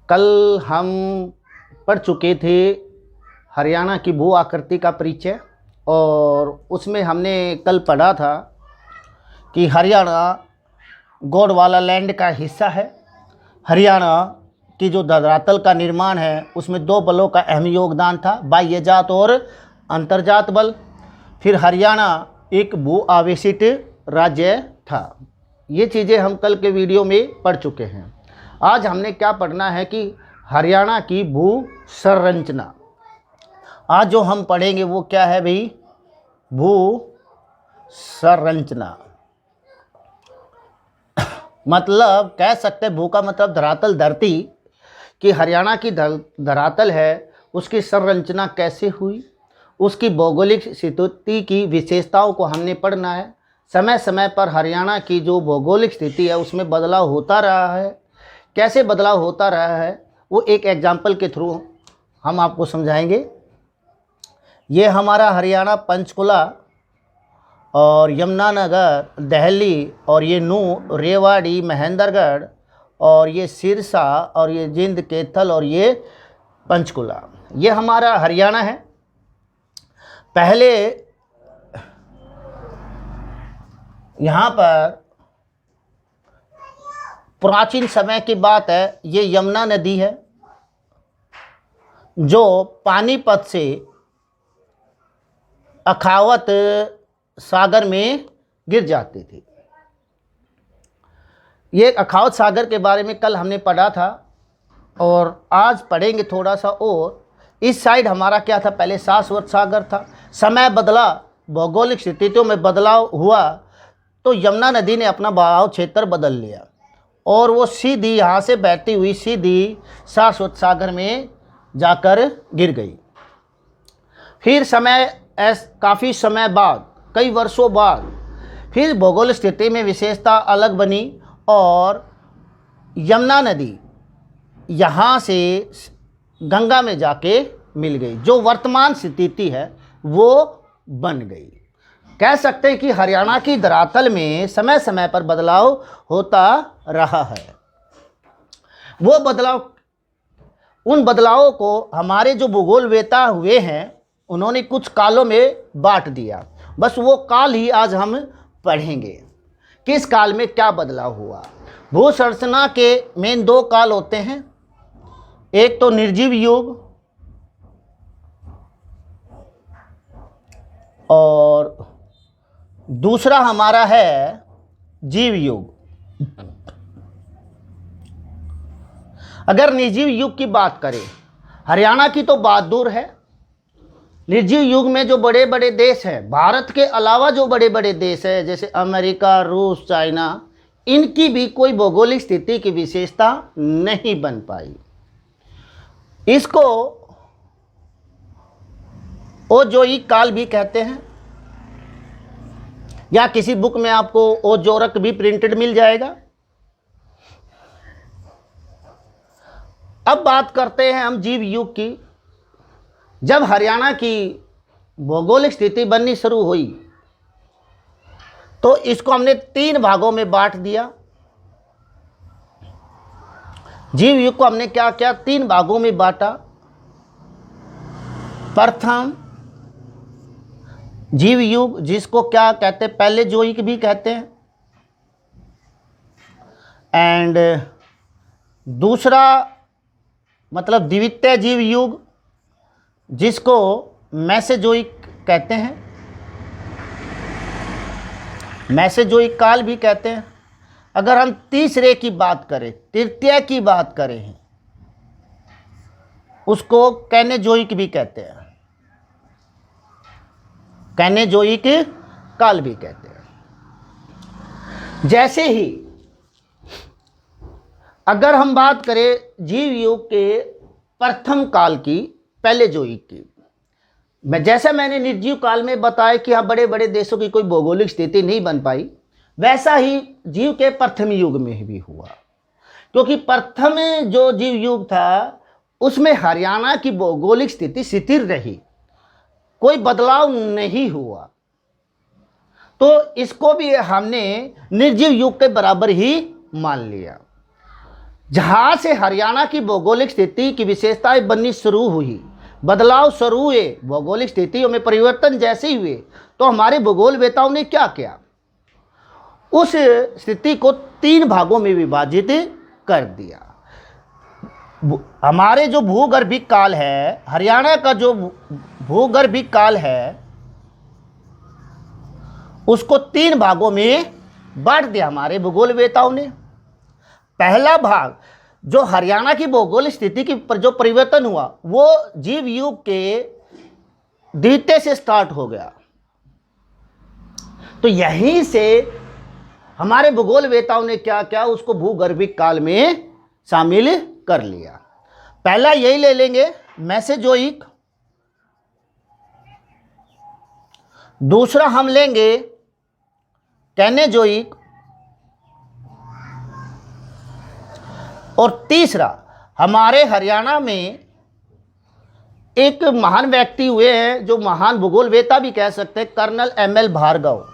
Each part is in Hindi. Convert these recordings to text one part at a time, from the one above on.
कल हम पढ़ चुके थे हरियाणा की भू आकृति का परिचय, और उसमें हमने कल पढ़ा था कि हरियाणा गोंडवाना लैंड का हिस्सा है। हरियाणा की जो धरातल का निर्माण है उसमें दो बलों का अहम योगदान था, बाह्य जात और अंतर्जात बल। फिर हरियाणा एक भू आवेशित राज्य था। ये चीज़ें हम कल के वीडियो में पढ़ चुके हैं। आज हमने क्या पढ़ना है कि हरियाणा की भू संरचना। आज जो हम पढ़ेंगे वो क्या है भाई? भू संरचना। मतलब कह सकते भू का मतलब धरातल, धरती, कि हरियाणा की धरातल है उसकी संरचना कैसे हुई, उसकी भौगोलिक स्थिति की विशेषताओं को हमने पढ़ना है। समय समय पर हरियाणा की जो भौगोलिक स्थिति है उसमें बदलाव होता रहा है। कैसे बदलाव होता रहा है वो एक एग्जाम्पल के थ्रू हम आपको समझाएंगे। ये हमारा हरियाणा पंचकुला और यमुनानगर, दिल्ली, और ये नूंह, रेवाड़ी, महेंद्रगढ़, और ये सिरसा, और ये जिंद, कैथल, और ये पंचकुला, ये हमारा हरियाणा है। पहले यहाँ पर प्राचीन समय की बात है, ये यमुना नदी है जो पानीपत से अखावत सागर में गिर जाती थी। ये अखावत सागर के बारे में कल हमने पढ़ा था और आज पढ़ेंगे थोड़ा सा। और इस साइड हमारा क्या था? पहले शाश्वत सागर था। समय बदला, भौगोलिक स्थितियों में बदलाव हुआ तो यमुना नदी ने अपना बहाव क्षेत्र बदल लिया और वो सीधी यहाँ से बहती हुई सीधी शाश्वत सागर में जाकर गिर गई। फिर काफ़ी समय बाद, कई वर्षों बाद, फिर भौगोलिक स्थिति में विशेषता अलग बनी और यमुना नदी यहाँ से गंगा में जाके मिल गई। जो वर्तमान स्थिति है वो बन गई। कह सकते हैं कि हरियाणा की धरातल में समय समय पर बदलाव होता रहा है। वो बदलाव, उन बदलावों को हमारे जो भूगोलवेता हुए हैं उन्होंने कुछ कालों में बांट दिया। बस वो काल ही आज हम पढ़ेंगे, किस काल में क्या बदलाव हुआ। भू संरचना के मेन दो काल होते हैं, एक तो निर्जीव युग और दूसरा हमारा है जीव युग। अगर निर्जीव युग की बात करें, हरियाणा की तो बात दूर है। निर्जीव युग में जो बड़े बड़े देश हैं, भारत के अलावा जो बड़े बड़े देश हैं जैसे अमेरिका, रूस, चाइना, इनकी भी कोई भौगोलिक स्थिति की विशेषता नहीं बन पाई। इसको ओजोइक काल भी कहते हैं, या किसी बुक में आपको ओजोरक भी प्रिंटेड मिल जाएगा। अब बात करते हैं हम जीव युग की। जब हरियाणा की भौगोलिक स्थिति बननी शुरू हुई तो इसको हमने 3 भागों में बांट दिया। जीव युग को हमने क्या किया? 3 भागों में बांटा। प्रथम जीव युग, जिसको क्या कहते हैं? पहले जोइक भी कहते हैं। एंड दूसरा मतलब द्वितीय जीव युग, जिसको मेसोजोइक कहते हैं, मेसोजोइक काल भी कहते हैं। अगर हम तीसरे की बात करें, तृतीय की बात करें, उसको कैनेजोइक भी कहते हैं, कैनेजोइक काल भी कहते हैं। जैसे ही अगर हम बात करें जीव युग के प्रथम काल की, पहले जोइक की, जैसा मैंने निर्जीव काल में बताया कि हाँ बड़े बड़े देशों की कोई भौगोलिक स्थिति नहीं बन पाई, वैसा ही जीव के प्रथम युग में भी हुआ। क्योंकि प्रथम जो जीव युग था उसमें हरियाणा की भौगोलिक स्थिति स्थिर रही, कोई बदलाव नहीं हुआ, तो इसको भी हमने निर्जीव युग के बराबर ही मान लिया। जहाँ से हरियाणा की भौगोलिक स्थिति की विशेषताएं बननी शुरू हुई, बदलाव शुरू हुए, भौगोलिक स्थितियों में परिवर्तन जैसे ही हुए, तो हमारे भूगोलवेताओं ने क्या किया, उस स्थिति को 3 भागों में विभाजित कर दिया। हमारे जो भूगर्भिक काल है, हरियाणा का जो भूगर्भिक काल है, उसको 3 भागों में बांट दिया हमारे भूगोलवेताओं ने। पहला भाग जो हरियाणा की भौगोलिक स्थिति की पर जो परिवर्तन हुआ, वो जीव युग के द्वितीय से स्टार्ट हो गया। तो यहीं से हमारे भूगोलवेताओं ने क्या किया, उसको भूगर्भिक काल में शामिल कर लिया। पहला यही ले लेंगे, मेसोजोइक। दूसरा हम लेंगे कैनेजोइक। और तीसरा, हमारे हरियाणा में एक महान व्यक्ति हुए हैं, जो महान भूगोलवेता भी कह सकते हैं, कर्नल एमएल भार्गव।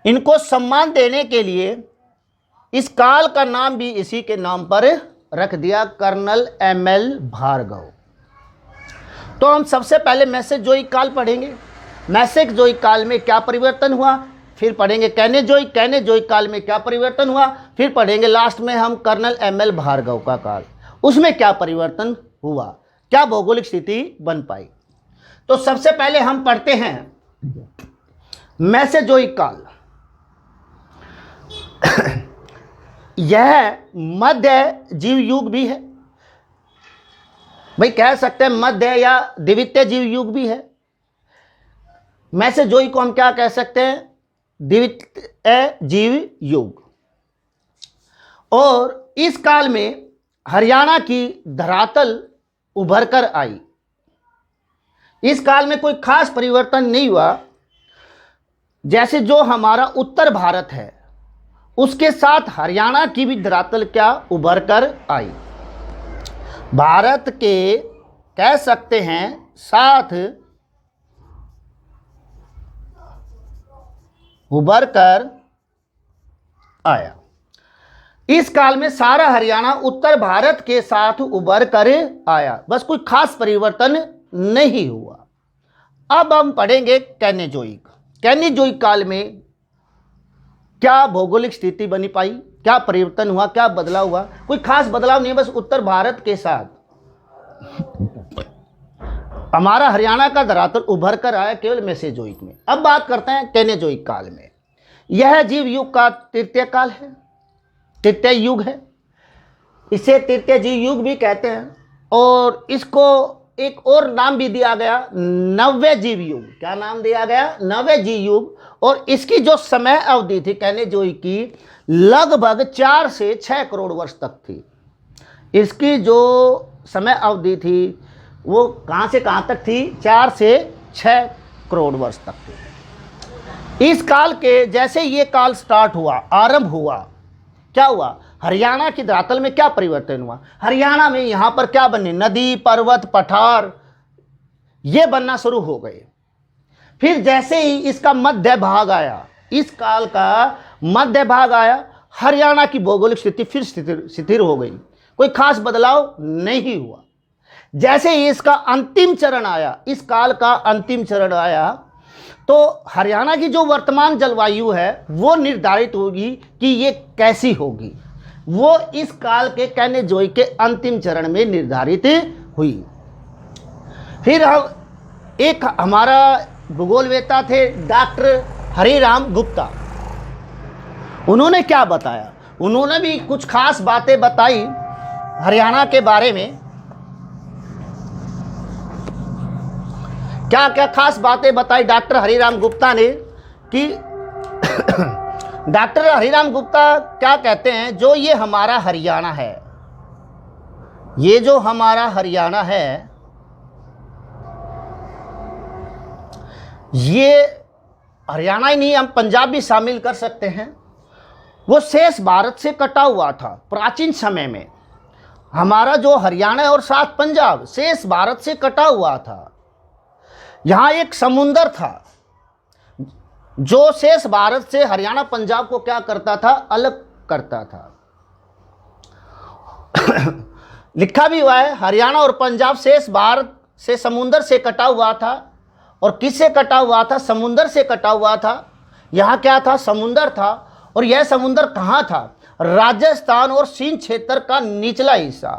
इनको सम्मान देने के लिए इस काल का नाम भी इसी के नाम पर रख दिया, कर्नल एमएल भार्गव। तो हम सबसे पहले मेसोजोइक काल पढ़ेंगे। मेसोजोइक काल में क्या परिवर्तन हुआ, फिर पढ़ेंगे कैनेजोइक। कैनेजोइक काल में क्या परिवर्तन हुआ, फिर पढ़ेंगे लास्ट में हम कर्नल एमएल भार्गव का काल, उसमें क्या परिवर्तन हुआ, क्या भौगोलिक स्थिति बन पाई। तो सबसे पहले हम पढ़ते हैं मेसोजोइक काल। यह मध्य जीव युग भी है, भाई कह सकते हैं मध्य या द्वितीय जीव युग भी है। मेसोजोइक को हम क्या कह सकते हैं, द्वितीय जीव युग। और इस काल में हरियाणा की धरातल उभर कर आई। इस काल में कोई खास परिवर्तन नहीं हुआ। जैसे जो हमारा उत्तर भारत है, उसके साथ हरियाणा की भी धरातल क्या उभर कर आई। भारत के कह सकते हैं साथ उभर कर आया। इस काल में सारा हरियाणा उत्तर भारत के साथ उभर कर आया, बस कोई खास परिवर्तन नहीं हुआ। अब हम पढ़ेंगे कैनेजोइक। कैनेजोइक काल में क्या भौगोलिक स्थिति बनी पाई, क्या परिवर्तन हुआ, क्या बदलाव हुआ। कोई खास बदलाव नहीं, बस उत्तर भारत के साथ हमारा हरियाणा का धरातल उभर कर आया केवल मेसोजोइक में। अब बात करते हैं कैनेजोइक काल में। यह जीव युग का तृतीय काल है, तृतीय युग है। इसे तृतीय जीव युग भी कहते हैं, और इसको एक और नाम भी दिया गया, नव्य जीव युग। क्या नाम दिया गया, नव्य जीव युग। और इसकी जो समय अवधि थी कैनेजोइक की, लगभग 4 से 6 करोड़ वर्ष तक थी। इसकी जो समय अवधि थी वो कहाँ से कहाँ तक थी, 4 से 6 करोड़ वर्ष तक थी। इस काल के जैसे ये काल स्टार्ट हुआ, आरंभ हुआ, क्या हुआ, हरियाणा की धरातल में क्या परिवर्तन हुआ। हरियाणा में यहाँ पर क्या बने, नदी, पर्वत, पठार, ये बनना शुरू हो गए। फिर जैसे ही इसका मध्य भाग आया, इस काल का मध्य भाग आया, हरियाणा की भौगोलिक स्थिति फिर स्थिर हो गई, कोई खास बदलाव नहीं हुआ। जैसे ही इसका अंतिम चरण आया, इस काल का अंतिम चरण आया, तो हरियाणा की जो वर्तमान जलवायु है वो निर्धारित होगी कि ये कैसी होगी। वो इस काल के कैनेजोइक के अंतिम चरण में निर्धारित हुई। फिर हम एक हमारा भूगोलवेता थे डॉक्टर हरिराम गुप्ता। उन्होंने क्या बताया, उन्होंने भी कुछ खास बातें बताई हरियाणा के बारे में। क्या क्या खास बातें बताई डॉक्टर हरिराम गुप्ता ने कि डॉक्टर हरिराम गुप्ता क्या कहते हैं, जो ये हमारा हरियाणा है, ये जो हमारा हरियाणा है, ये हरियाणा ही नहीं, हम पंजाब भी शामिल कर सकते हैं। वो शेष भारत से कटा हुआ था प्राचीन समय में। हमारा जो हरियाणा और साथ पंजाब शेष भारत से कटा हुआ था। यहाँ एक समुंदर था, जो शेष भारत से हरियाणा पंजाब को क्या करता था, अलग करता था। लिखा भी हुआ है, हरियाणा और पंजाब शेष भारत से समुंदर से कटा हुआ था। और किससे कटा हुआ था? समुंदर से कटा हुआ था। यहाँ क्या था? समुंदर था। और यह समुंदर कहाँ था? राजस्थान और सिंध क्षेत्र का निचला हिस्सा।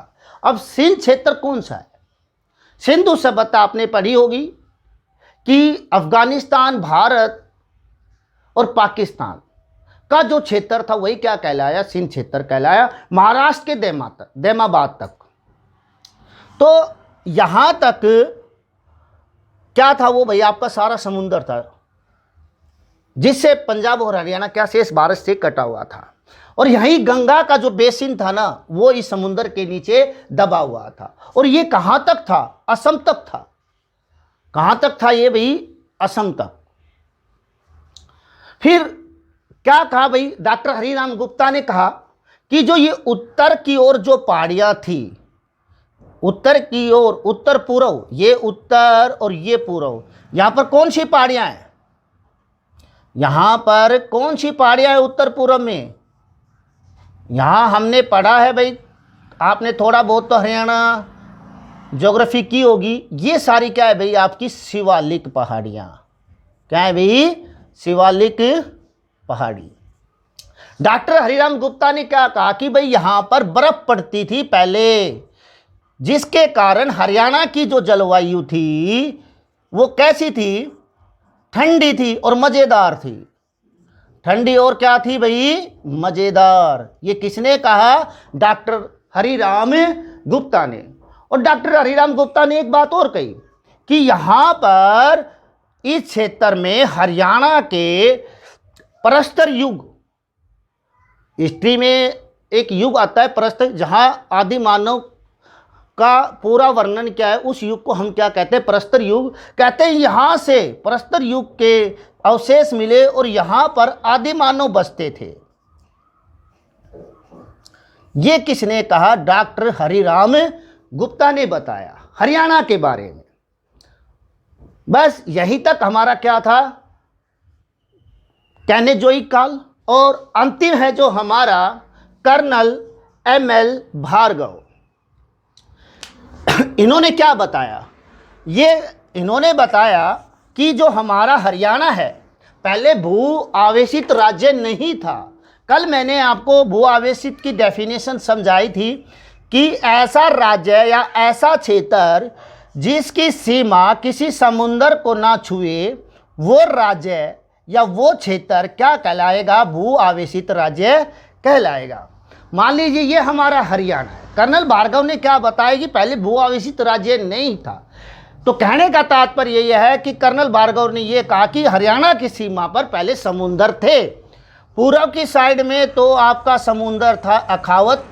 अब सिंध क्षेत्र कौन सा है? सिंधु सभ्यता आपने पढ़ी होगी कि अफगानिस्तान, भारत और पाकिस्तान का जो क्षेत्र था वही क्या कहलाया? सिंध क्षेत्र कहलाया, महाराष्ट्र के दैमाबाद तक। तो यहाँ तक क्या था वो भाई आपका सारा समुंदर था, जिससे पंजाब और हरियाणा क्या शेष भारत से कटा हुआ था। और यहीं गंगा का जो बेसिन था ना, वो इस समुंदर के नीचे दबा हुआ था। और ये कहाँ तक था? असम तक था। कहाँ तक था ये भाई? असम तक। फिर क्या कहा भाई? डॉक्टर हरिराम गुप्ता ने कहा कि जो ये उत्तर की ओर जो पहाड़ियाँ थी, उत्तर की ओर, उत्तर पूर्व, ये उत्तर और ये पूर्व, यहाँ पर कौन सी पहाड़ियाँ हैं? यहाँ पर कौन सी पहाड़ियाँ हैं उत्तर पूर्व में? यहाँ हमने पढ़ा है भाई, आपने थोड़ा बहुत तो हरियाणा ज्योग्राफी की होगी। ये सारी क्या है भाई? आपकी शिवालिक पहाड़ियाँ। क्या है भाई? शिवालिक पहाड़ी। डॉक्टर हरिराम गुप्ता ने क्या कहा कि भाई यहाँ पर बर्फ पड़ती थी पहले, जिसके कारण हरियाणा की जो जलवायु थी वो कैसी थी? ठंडी थी और मज़ेदार थी। ठंडी और क्या थी भाई? मज़ेदार। ये किसने कहा? डॉक्टर हरिराम गुप्ता ने। और डॉक्टर हरिराम गुप्ता ने एक बात और कही कि यहाँ पर इस क्षेत्र में हरियाणा के प्रस्तर युग, हिस्ट्री में एक युग आता है प्रस्तर, जहाँ आदि मानव का पूरा वर्णन क्या है, उस युग को हम क्या कहते हैं? प्रस्तर युग कहते हैं। यहाँ से प्रस्तर युग के अवशेष मिले और यहाँ पर आदि मानव बसते थे। ये किसने कहा? डॉक्टर हरिराम गुप्ता ने बताया हरियाणा के बारे में। बस यहीं तक हमारा क्या था? कैनेजोइक काल। और अंतिम है जो हमारा कर्नल एमएल भार्गव। इन्होंने क्या बताया? इन्होंने बताया कि जो हमारा हरियाणा है पहले भू आवेशित राज्य नहीं था। कल मैंने आपको भू आवेशित की डेफिनेशन समझाई थी कि ऐसा राज्य या ऐसा क्षेत्र जिसकी सीमा किसी समुंदर को ना छुए, वो राज्य या वो क्षेत्र क्या कहलाएगा? भू आवेशित राज्य कहलाएगा। मान लीजिए ये हमारा हरियाणा है। कर्नल भार्गव ने क्या बताया कि पहले भू आवेशित राज्य नहीं था। तो कहने का तात्पर्य यह है कि कर्नल भार्गव ने यह कहा कि हरियाणा की सीमा पर पहले समुंदर थे। पूर्व की साइड में तो आपका समुंदर था अखावत,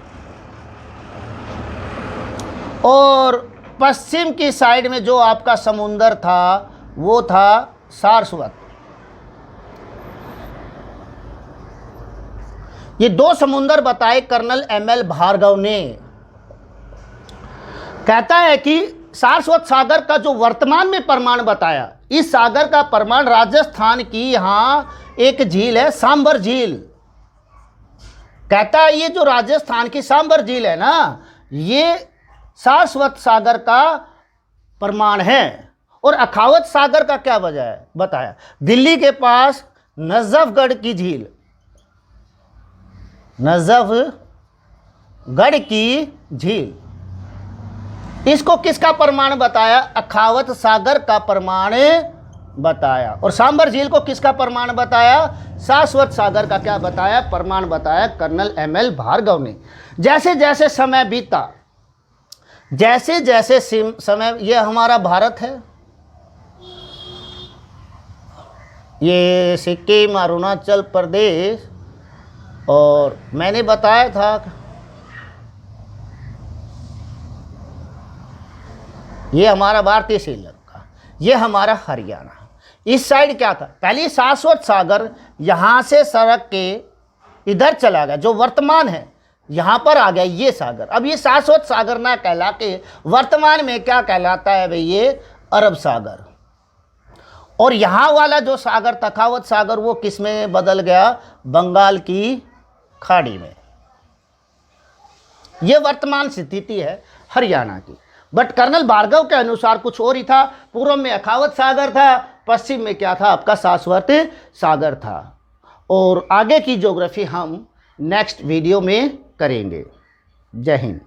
और पश्चिम की साइड में जो आपका समुंदर था वो था सारस्वत। ये दो समुंदर बताए कर्नल एमएल भार्गव ने। कहता है कि सारस्वत सागर का जो वर्तमान में परिमाण बताया, इस सागर का परिमाण राजस्थान की यहाँ एक झील है, सांबर झील। कहता है ये जो राजस्थान की सांबर झील है ना, ये सारस्वत सागर का परिमाण है। और अखावत सागर का क्या वजह है बताया? दिल्ली के पास नजफगढ़ की झील, नजफगढ़ की झील, इसको किसका प्रमाण बताया? अखावत सागर का प्रमाण बताया। और सांबर झील को किसका प्रमाण बताया? सारस्वत सागर का क्या बताया? प्रमाण बताया कर्नल एमएल भार्गव ने। जैसे जैसे समय बीता, जैसे जैसे समय, ये हमारा भारत है, ये सिक्किम, अरुणाचल प्रदेश, और मैंने बताया था ये हमारा भारतीय श्रीलंका, ये हमारा हरियाणा। इस साइड क्या था? पहले सारस्वत सागर यहाँ से सड़क के इधर चला गया, जो वर्तमान है यहाँ पर आ गया ये सागर। अब ये सारस्वत सागर ना कहला के वर्तमान में क्या कहलाता है भाई? ये अरब सागर। और यहाँ वाला जो सागर तखावत सागर वो किस में बदल गया, बंगाल की खाड़ी में। ये वर्तमान स्थिति है हरियाणा की। बट कर्नल भार्गव के अनुसार कुछ और ही था। पूर्व में अखावत सागर था, पश्चिम में क्या था, आपका सारस्वत सागर था। और आगे की ज्योग्राफी हम नेक्स्ट वीडियो में करेंगे। जय हिंद।